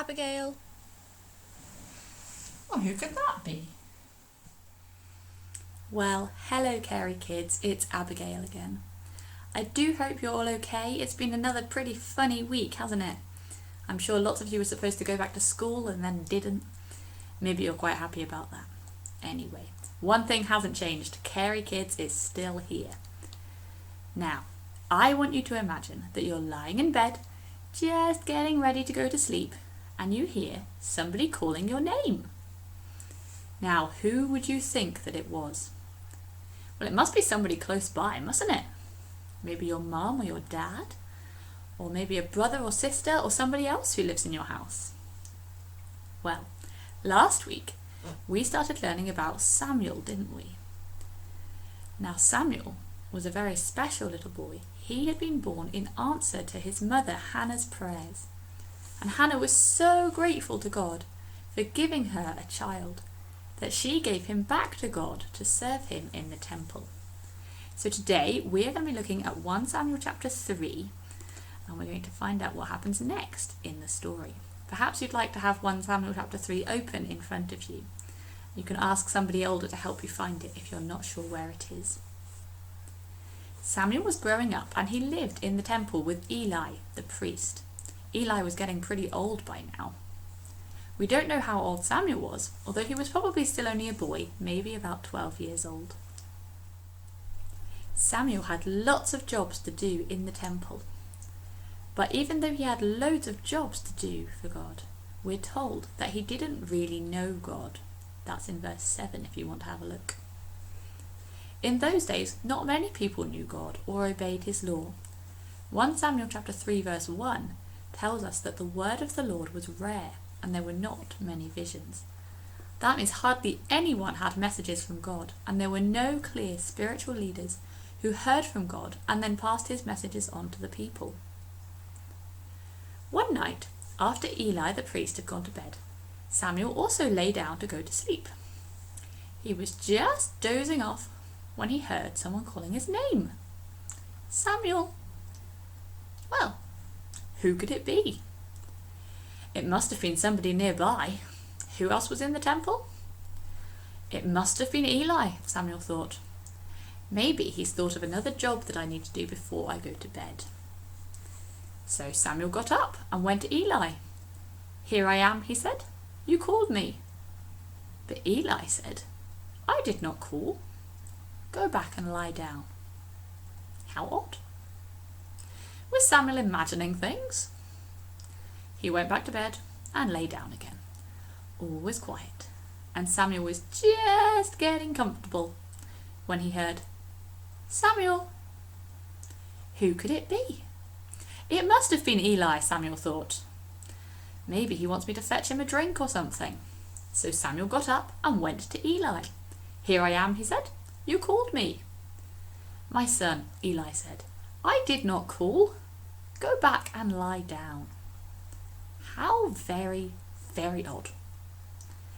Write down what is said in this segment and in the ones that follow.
Abigail. Oh, who could that be? Well, hello Carey kids, it's Abigail again. I do hope you're all okay. It's been another pretty funny week, hasn't it? I'm sure lots of you were supposed to go back to school and then didn't. Maybe you're quite happy about that. Anyway, one thing hasn't changed. Carey kids is still here. Now, I want you to imagine that you're lying in bed, just getting ready to go to sleep, and you hear somebody calling your name. Now, who would you think that it was? Well, it must be somebody close by, mustn't it? Maybe your mum or your dad, or maybe a brother or sister or somebody else who lives in your house. Well, last week we started learning about Samuel, didn't we? Now, Samuel was a very special little boy. He had been born in answer to his mother Hannah's prayers. And Hannah was so grateful to God for giving her a child that she gave him back to God to serve him in the temple. So today we are going to be looking at 1 Samuel chapter 3, and we're going to find out what happens next in the story. Perhaps you'd like to have 1 Samuel chapter 3 open in front of you. You can ask somebody older to help you find it if you're not sure where it is. Samuel was growing up and he lived in the temple with Eli, the priest. Eli was getting pretty old by now. We don't know how old Samuel was, although he was probably still only a boy, maybe about 12 years old. Samuel had lots of jobs to do in the temple. But even though he had loads of jobs to do for God, we're told that he didn't really know God. That's in verse 7 if you want to have a look. In those days, not many people knew God or obeyed his law. 1 Samuel chapter 3 verse 1 tells us that the word of the Lord was rare and there were not many visions. That means hardly anyone had messages from God, and there were no clear spiritual leaders who heard from God and then passed his messages on to the people. One night, after Eli the priest had gone to bed, Samuel also lay down to go to sleep. He was just dozing off when he heard someone calling his name. Samuel. Well, who could it be? It must have been somebody nearby. Who else was in the temple? It must have been Eli, Samuel thought. Maybe he's thought of another job that I need to do before I go to bed. So Samuel got up and went to Eli. Here I am, he said. You called me. But Eli said, I did not call. Go back and lie down. How odd. Was Samuel imagining things? He went back to bed and lay down again. All was quiet, and Samuel was just getting comfortable when he heard, Samuel. Who could it be? It must have been Eli, Samuel thought. Maybe he wants me to fetch him a drink or something. So Samuel got up and went to Eli. Here I am, he said. You called me. My son, Eli said, I did not call. Go back and lie down. How very, very odd.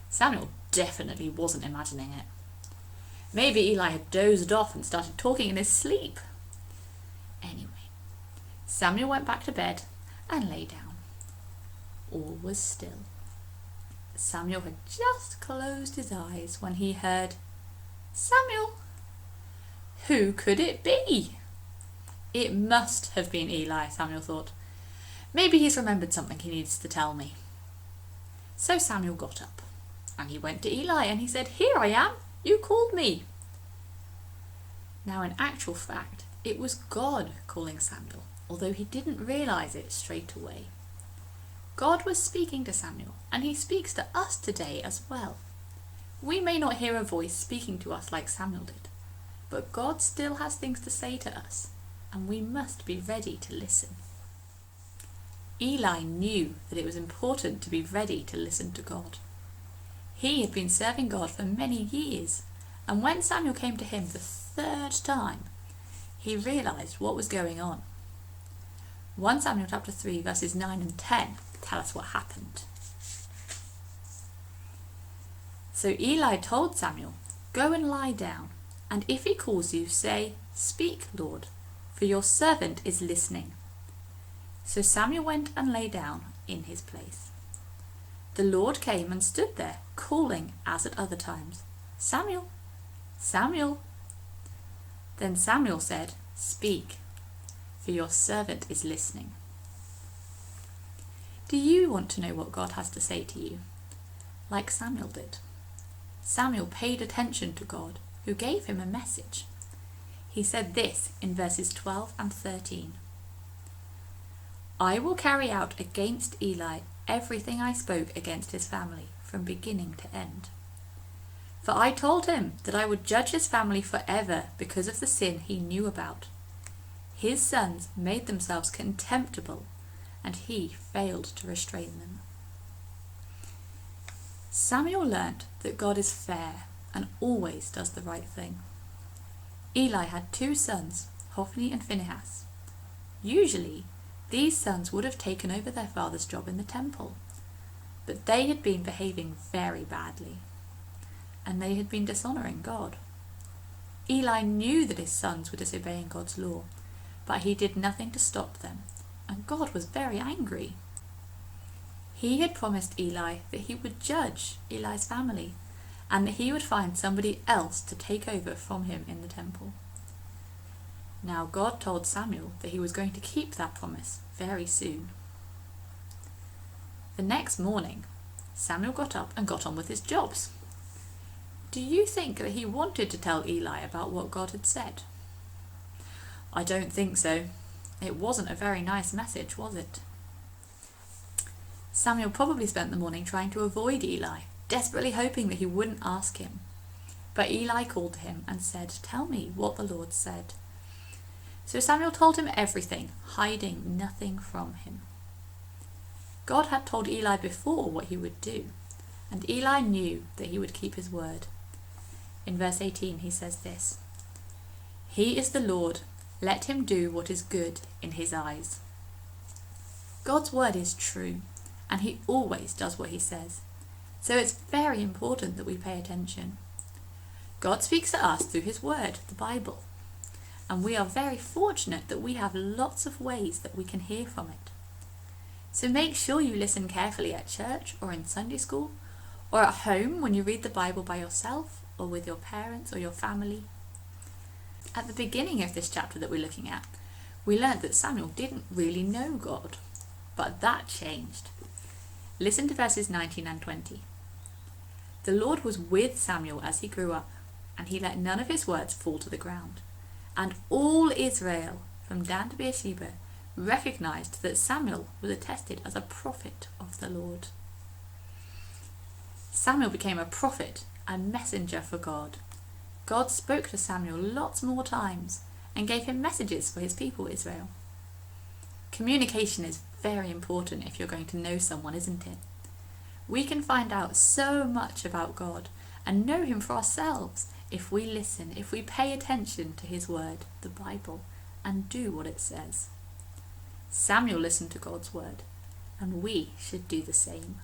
Samuel definitely wasn't imagining it. Maybe Eli had dozed off and started talking in his sleep. Anyway, Samuel went back to bed and lay down. All was still. Samuel had just closed his eyes when he heard, Samuel. Who could it be? It must have been Eli, Samuel thought. Maybe he's remembered something he needs to tell me. So Samuel got up and he went to Eli and he said, Here I am, you called me. Now in actual fact, it was God calling Samuel, although he didn't realise it straight away. God was speaking to Samuel, and he speaks to us today as well. We may not hear a voice speaking to us like Samuel did, but God still has things to say to us, and we must be ready to listen. Eli knew that it was important to be ready to listen to God. He had been serving God for many years, and when Samuel came to him the third time, he realised what was going on. 1 Samuel chapter 3 verses 9 and 10 tell us what happened. So Eli told Samuel, Go and lie down, and if he calls you, say, Speak, Lord, for your servant is listening. So Samuel went and lay down in his place. The Lord came and stood there, calling as at other times, "Samuel, Samuel." Then Samuel said, "Speak, for your servant is listening." Do you want to know what God has to say to you? Like Samuel did. Samuel paid attention to God, who gave him a message. He said this in verses 12 and 13. "I will carry out against Eli everything I spoke against his family from beginning to end. For I told him that I would judge his family forever because of the sin he knew about. His sons made themselves contemptible, and he failed to restrain them." Samuel learnt that God is fair and always does the right thing. Eli had 2 sons, Hophni and Phinehas. Usually, these sons would have taken over their father's job in the temple, but they had been behaving very badly, and they had been dishonouring God. Eli knew that his sons were disobeying God's law, but he did nothing to stop them, and God was very angry. He had promised Eli that he would judge Eli's family, and that he would find somebody else to take over from him in the temple. Now God told Samuel that he was going to keep that promise very soon. The next morning, Samuel got up and got on with his jobs. Do you think that he wanted to tell Eli about what God had said? I don't think so. It wasn't a very nice message, was it? Samuel probably spent the morning trying to avoid Eli, desperately hoping that he wouldn't ask him. But Eli called to him and said, "Tell me what the Lord said." So Samuel told him everything, hiding nothing from him. God had told Eli before what he would do, and Eli knew that he would keep his word. In verse 18 he says this, "He is the Lord, let him do what is good in his eyes." God's word is true, and he always does what he says, so it's very important that we pay attention. God speaks to us through his word, the Bible, and we are very fortunate that we have lots of ways that we can hear from it. So make sure you listen carefully at church or in Sunday school, or at home when you read the Bible by yourself or with your parents or your family. At the beginning of this chapter that we're looking at, we learned that Samuel didn't really know God, but that changed. Listen to verses 19 and 20. "The Lord was with Samuel as he grew up, and he let none of his words fall to the ground. And all Israel, from Dan to Beersheba, recognized that Samuel was attested as a prophet of the Lord." Samuel became a prophet and messenger for God. God spoke to Samuel lots more times and gave him messages for his people Israel. Communication is very important if you're going to know someone, isn't it? We can find out so much about God and know him for ourselves if we listen, if we pay attention to his word, the Bible, and do what it says. Samuel listened to God's word, and we should do the same.